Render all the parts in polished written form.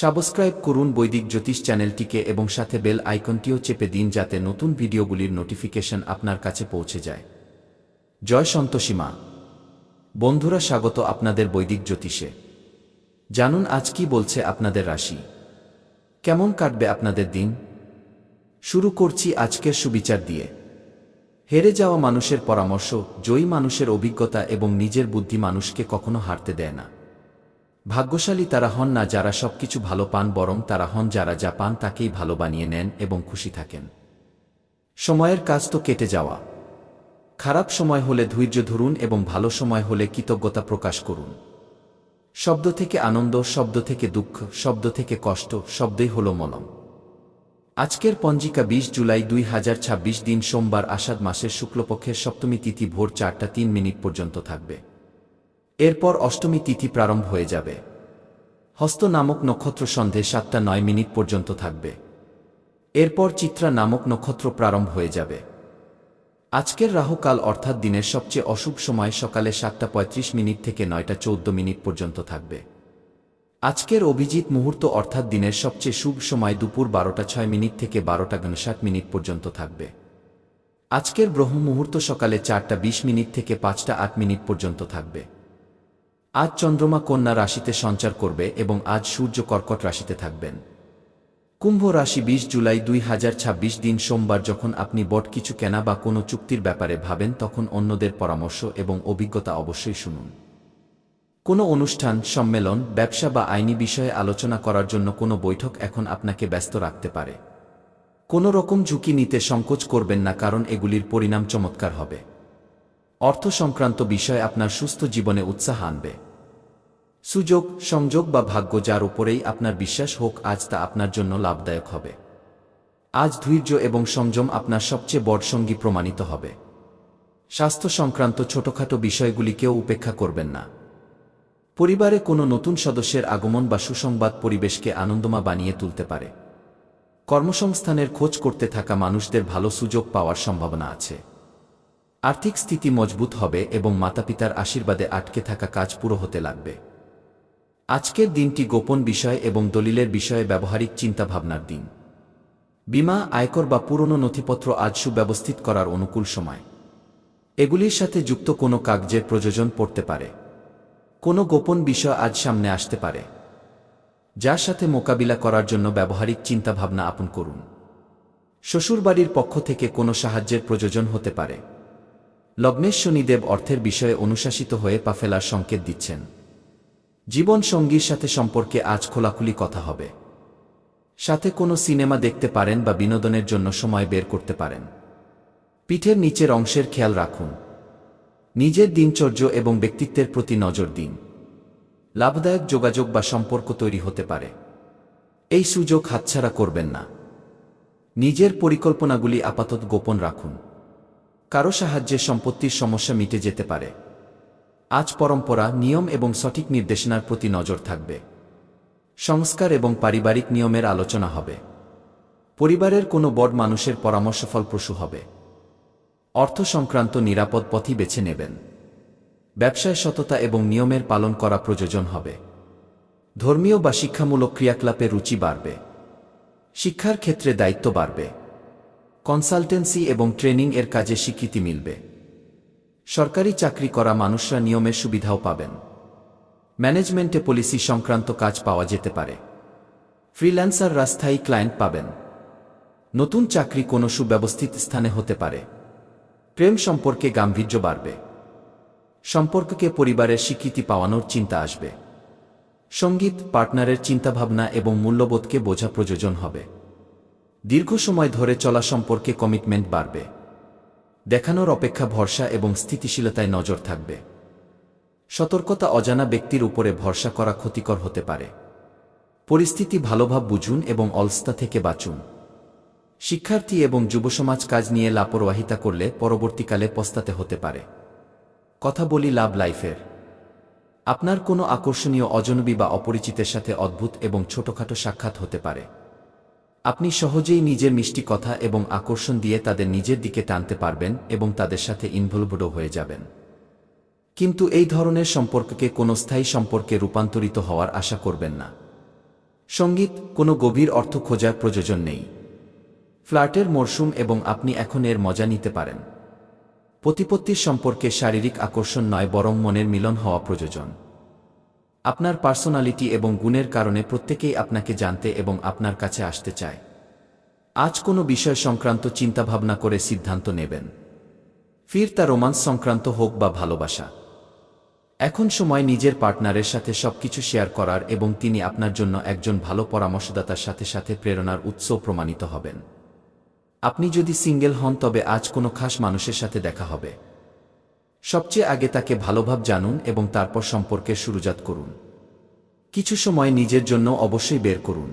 Subscribe করুন বৈদিক জ্যোতিষ চ্যানেলটিকে এবং সাথে বেল আইকনটিও চেপে দিন যাতে নতুন ভিডিওগুলির নোটিফিকেশন আপনার কাছে পৌঁছে যায়। জয় সন্তোষী মা। বন্ধুরা, স্বাগত আপনাদের বৈদিক জ্যোতিষে। জানুন আজ কি বলছে আপনাদের রাশি। কেমন কাটবে আপনাদের দিন? শুরু করছি আজকের সুবিচার দিয়ে। হেরে যাওয়া মানুষের পরামর্শ, জয়ী মানুষের অভিজ্ঞতা এবং নিজের বুদ্ধি মানুষকে কখনো হারতে দেয় না। ভাগ্যশালী তারা হন না যারা সবকিছু ভালো পান, বরং তারা হন যারা যা পান তাকেই ভালো বানিয়ে নেন এবং খুশি থাকেন। সময়ের কাজ তো কেটে যাওয়া। খারাপ সময় হলে ধৈর্য ধরুন এবং ভালো সময় হলে কৃতজ্ঞতা প্রকাশ করুন। শব্দ থেকে আনন্দ, শব্দ থেকে দুঃখ, শব্দ থেকে কষ্ট, শব্দই হল মলম। আজকের পঞ্জিকা 20 জুলাই 2026, দিন সোমবার, আষাঢ় মাসের শুক্লপক্ষের সপ্তমী তিথি ভোর 4টা 3 মিনিট পর্যন্ত থাকবে। এরপর অষ্টমী তিথি প্রারম্ভ হয়ে যাবে। হস্ত নামক নক্ষত্র সন্ধে 7টা 9 মিনিট পর্যন্ত থাকবে। এরপর চিত্রা নামক নক্ষত্র প্রারম্ভ হয়ে যাবে। আজকের রাহুকাল অর্থাৎ দিনের সবচেয়ে অশুভ সময় সকালে 7টা 35 মিনিট থেকে 9টা 14 মিনিট পর্যন্ত থাকবে। আজকের অভিজিৎ মুহূর্ত অর্থাৎ দিনের সবচেয়ে শুভ সময় দুপুর 12টা 6 মিনিট থেকে 12টা 59 মিনিট পর্যন্ত থাকবে। আজকের ব্রহ্ম মুহূর্ত সকালে 4টা 20 মিনিট থেকে 5টা 8 মিনিট পর্যন্ত থাকবে। আজ চন্দ্রমা কন্যা রাশিতে সঞ্চার করবে এবং আজ সূর্য কর্কট রাশিতে থাকবেন। কুম্ভ রাশি 20 জুলাই 2026, দিন সোমবার, যখন আপনি বড় কিছু কেনা বা কোনো চুক্তির ব্যাপারে ভাবেন তখন অন্যদের পরামর্শ এবং অভিজ্ঞতা অবশ্যই শুনুন। কোনো অনুষ্ঠান, সম্মেলন, ব্যবসা বা আইনি বিষয়ে আলোচনা করার জন্য কোনো বৈঠক এখন আপনাকে ব্যস্ত রাখতে পারে। কোনো রকম ঝুঁকি নিতে সংকোচ করবেন না, কারণ এগুলির পরিণাম চমৎকার হবে। অর্থ সংক্রান্ত বিষয় আপনার সুস্থ জীবনে উৎসাহ আনবে। সুযোগ, সংযোগ বা ভাগ্য যার উপরেই আপনার বিশ্বাস হোক, আজ তা আপনার জন্য লাভদায়ক হবে। আজ ধৈর্য এবং সংযম আপনার সবচেয়ে বড় সঙ্গী প্রমাণিত হবে। স্বাস্থ্য সংক্রান্ত ছোটখাটো বিষয়গুলিকেও উপেক্ষা করবেন না। পরিবারে কোনো নতুন সদস্যের আগমন বা সুসংবাদ পরিবেশকে আনন্দময় বানিয়ে তুলতে পারে। কর্মসংস্থানের খোঁজ করতে থাকা মানুষদের ভালো সুযোগ পাওয়ার সম্ভাবনা আছে। আর্থিক স্থিতি মজবুত হবে এবং মাতাপিতার আশীর্বাদে আটকে থাকা কাজ পুরো হতে লাগবে। আজকের দিনটি গোপন বিষয় এবং দলিলের বিষয়ে ব্যবহারিক চিন্তাভাবনার দিন। বীমা, আয়কর বা পুরনো নথিপত্র আজ সুব্যবস্থিত করার অনুকূল সময়। এগুলির সাথে যুক্ত কোনো কাগজের প্রয়োজন পড়তে পারে। কোনো গোপন বিষয় আজ সামনে আসতে পারে, যার সাথে মোকাবিলা করার জন্য ব্যবহারিক চিন্তাভাবনা আপন করুন। শ্বশুরবাড়ির পক্ষ থেকে কোনো সাহায্যের প্রয়োজন হতে পারে। লগ্নের শনিদেব অর্থের বিষয়ে অনুশাসিত হয়ে পা ফেলার সংকেত দিচ্ছেন। জীবন সঙ্গীর সাথে সম্পর্কে আজ খোলাখুলি কথা হবে। সাথে কোনো সিনেমা দেখতে পারেন বা বিনোদনের জন্য সময় বের করতে পারেন। পিঠের নিচের অংশের খেয়াল রাখুন। নিজের দিনচর্যা এবং ব্যক্তিত্বের প্রতি নজর দিন। লাভদায়ক যোগাযোগ বা সম্পর্ক তৈরি হতে পারে। এই সুযোগ হাতছাড়া করবেন না। নিজের পরিকল্পনাগুলি আপাতত গোপন রাখুন। কারো সাহায্যে সম্পত্তির সমস্যা মিটে যেতে পারে। আজ পরম্পরা, নিয়ম এবং সঠিক নির্দেশনার প্রতি নজর থাকবে। সংস্কার এবং পারিবারিক নিয়মের আলোচনা হবে। পরিবারের কোনো বড় মানুষের পরামর্শ ফলপ্রসূ হবে। অর্থ সংক্রান্ত নিরাপদ পথই বেছে নেবেন। ব্যবসায় সততা এবং নিয়মের পালন করা প্রয়োজন হবে। ধর্মীয় বা শিক্ষামূলক ক্রিয়াকলাপে রুচি বাড়বে। শিক্ষার ক্ষেত্রে দায়িত্ব বাড়বে। কনসালটেন্সি এবং ট্রেনিং এর কাজে স্বীকৃতি মিলবে। সরকারি চাকরি করা মানুষরা নিয়মের সুবিধাও পাবেন। ম্যানেজমেন্টে পলিসি সংক্রান্ত কাজ পাওয়া যেতে পারে। ফ্রিল্যান্সাররা স্থায়ী ক্লায়েন্ট পাবেন। নতুন চাকরি কোনো সুব্যবস্থিত স্থানে হতে পারে। প্রেম সম্পর্কে গাম্ভীর্য বাড়বে। সম্পর্ককে পরিবারের স্বীকৃতি পাওয়ানোর চিন্তা আসবে। সঙ্গীত, পার্টনারের চিন্তাভাবনা এবং মূল্যবোধকে বোঝা প্রয়োজন হবে। দীর্ঘ সময় ধরে চলা সম্পর্কে কমিটমেন্ট বাড়বে। দেখানোর অপেক্ষা ভরসা এবং স্থিতিশীলতায় নজর থাকবে। সতর্কতা, অজানা ব্যক্তির উপরে ভরসা করা ক্ষতিকর হতে পারে। পরিস্থিতি ভালোভাবে বুঝুন এবং অলসতা থেকে বাঁচুন। শিক্ষার্থী এবং যুবসমাজ কাজ নিয়ে লাপরওয়াহিতা করলে পরবর্তীকালে পস্তাতে হতে পারে। কথা বলি লাভ লাইফের। আপনার কোনো আকর্ষণীয় অজনবী বা অপরিচিতের সাথে অদ্ভুত এবং ছোটখাটো সাক্ষাৎ হতে পারে। আপনি সহজেই নিজের মিষ্টি কথা এবং আকর্ষণ দিয়ে তাদের নিজের দিকে টানতে পারবেন এবং তাদের সাথে ইনভলভড হয়ে যাবেন। কিন্তু এই ধরনের সম্পর্ককে কোনো স্থায়ী সম্পর্কে রূপান্তরিত হওয়ার আশা করবেন না। সঙ্গীত, কোনো গভীর অর্থ খোঁজার প্রয়োজন নেই। ফ্লার্টের মরশুম এবং আপনি এখন এর মজা নিতে পারেন। প্রতিপত্তির সম্পর্কে শারীরিক আকর্ষণ নয়, বরং মনের মিলন হওয়া প্রয়োজন। আপনার পার্সোনালিটি এবং গুণের কারণে প্রত্যেকেই আপনাকে জানতে এবং আপনার কাছে আসতে চায়। আজ কোনো বিষয় সংক্রান্ত চিন্তাভাবনা করে সিদ্ধান্ত নেবেন, ফির তা রোমান্স সংক্রান্ত হোক বা ভালোবাসা। এখন সময় নিজের পার্টনারের সাথে সবকিছু শেয়ার করার এবং তিনি আপনার জন্য একজন ভালো পরামর্শদাতার সাথে সাথে প্রেরণার উৎসও প্রমাণিত হবেন। আপনি যদি সিঙ্গেল হন তবে আজ কোনো খাস মানুষের সাথে দেখা হবে। সবচেয়ে আগে তাকে ভালোভাবে জানুন এবং তারপর সম্পর্কের শুরুজাত করুন। কিছু সময় নিজের জন্য অবশ্যই বের করুন।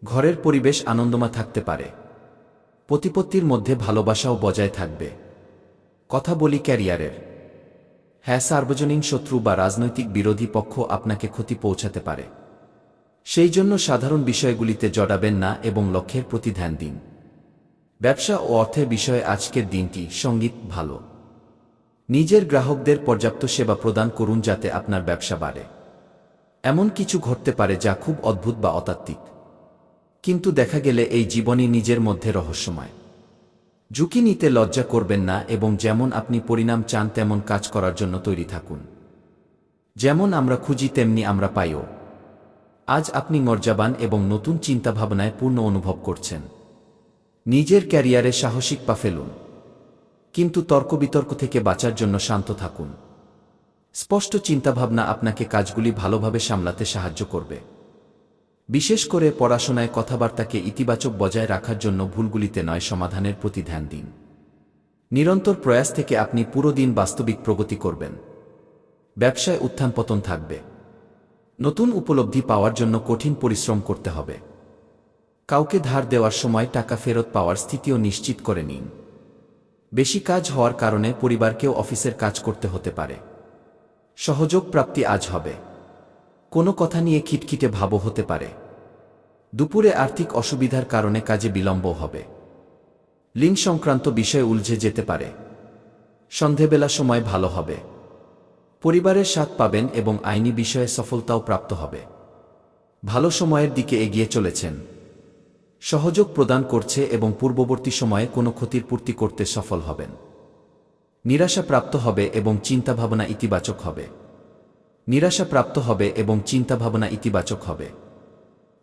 ঘরের পরিবেশ আনন্দময় থাকতে পারে। প্রতিপত্তির মধ্যে ভালোবাসাও বজায় থাকবে। কথা বলি ক্যারিয়ারের। হ্যাঁ, সার্বজনীন শত্রু বা রাজনৈতিক বিরোধী পক্ষ আপনাকে ক্ষতি পৌঁছাতে পারে। সেই জন্য সাধারণ বিষয়গুলিতে জড়াবেন না এবং লক্ষ্যের প্রতি ধ্যান দিন। ব্যবসা ও অর্থের বিষয়ে আজকের দিনটি সঙ্গীত ভালো। নিজের গ্রাহকদের পর্যাপ্ত সেবা প্রদান করুন যাতে আপনার ব্যবসা বাড়ে। এমন কিছু ঘটতে পারে যা খুব অদ্ভুত বা অতাত্ত্বিক, কিন্তু দেখা গেলে এই জীবনই নিজের মধ্যে রহস্যময়। ঝুঁকি নিতে লজ্জা করবেন না এবং যেমন আপনি পরিণাম চান তেমন কাজ করার জন্য তৈরি থাকুন। যেমন আমরা খুঁজি তেমনি আমরা পাইও। আজ আপনি মর্যাবান এবং নতুন চিন্তাভাবনায় পূর্ণ অনুভব করছেন। নিজের ক্যারিয়ারে সাহসিক পা ফেলুন, কিন্তু তর্ক বিতর্ক থেকে বাঁচার জন্য শান্ত থাকুন। স্পষ্ট চিন্তাভাবনা আপনাকে কাজগুলি ভালোভাবে সামলাতে সাহায্য করবে। বিশেষ করে পড়াশোনায় কথাবার্তাকে ইতিবাচক বজায় রাখার জন্য ভুলগুলিতে নয়, সমাধানের প্রতি ধ্যান দিন। নিরন্তর প্রয়াস থেকে আপনি পুরো দিন বাস্তবিক প্রগতি করবেন। ব্যবসায় উত্থান পতন থাকবে। নতুন উপলব্ধি পাওয়ার জন্য কঠিন পরিশ্রম করতে হবে। কাউকে ধার দেওয়ার সময় টাকা ফেরত পাওয়ার স্থিতিও নিশ্চিত করে নিন। বেশি কাজ হওয়ার কারণে পরিবারকেও অফিসের কাজ করতে হতে পারে। সহযোগ প্রাপ্তি আজ হবে। কোনো কথা নিয়ে খিটখিটে ভাবও হতে পারে। দুপুরে আর্থিক অসুবিধার কারণে কাজে বিলম্ব হবে। লিঙ্ক সংক্রান্ত বিষয়ে উলঝে যেতে পারে। সন্ধেবেলা সময় ভালো হবে। পরিবারের সাথ পাবেন এবং আইনি বিষয়ে সফলতাও প্রাপ্ত হবে। ভালো সময়ের দিকে এগিয়ে চলেছেন। সহযোগ প্রদান করছে এবং পূর্ববর্তী সময়ে কোনো ক্ষতির পূর্তি করতে সফল হবেন। নিরাশা প্রাপ্ত হবে এবং চিন্তাভাবনা ইতিবাচক হবে। নিরাশা প্রাপ্ত হবে এবং চিন্তাভাবনা ইতিবাচক হবে।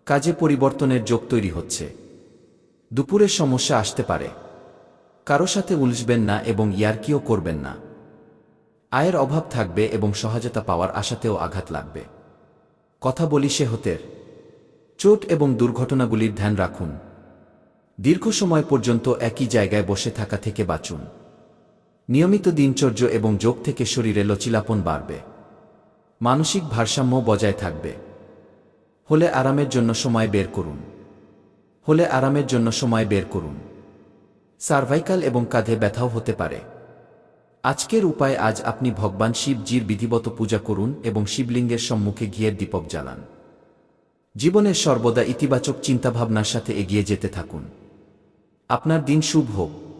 কাজে পরিবর্তনের যোগ তৈরি হচ্ছে। দুপুরে সমস্যা আসতে পারে। কারো সাথে উলঝবেন না এবং ইয়ার্কিও করবেন না। আয়ের অভাব থাকবে এবং সহায়তা পাওয়ার আশাতেও আঘাত লাগবে। কথা বলি সেহতের। চোট এবং দুর্ঘটনাগুলির ধ্যান রাখুন। দীর্ঘ সময় পর্যন্ত একই জায়গায় বসে থাকা থেকে বাঁচুন। নিয়মিত দিনচর্যা এবং যোগ থেকে শরীরে লচিলাপন বাড়বে। মানসিক ভারসাম্য বজায় থাকবে। হলে আরামের জন্য সময় বের করুন। হলে আরামের জন্য সময় বের করুন। সার্ভাইকাল এবং কাঁধে ব্যথাও হতে পারে। আজকের উপায়, আজ আপনি ভগবান শিবজির বিধিবত পূজা করুন এবং শিবলিঙ্গের সম্মুখে ঘিয়ের দীপক জ্বালান। জীবনের সর্বদা ইতিবাচক চিন্তাভাবনার সাথে এগিয়ে যেতে থাকুন। আপনার দিন শুভ হোক।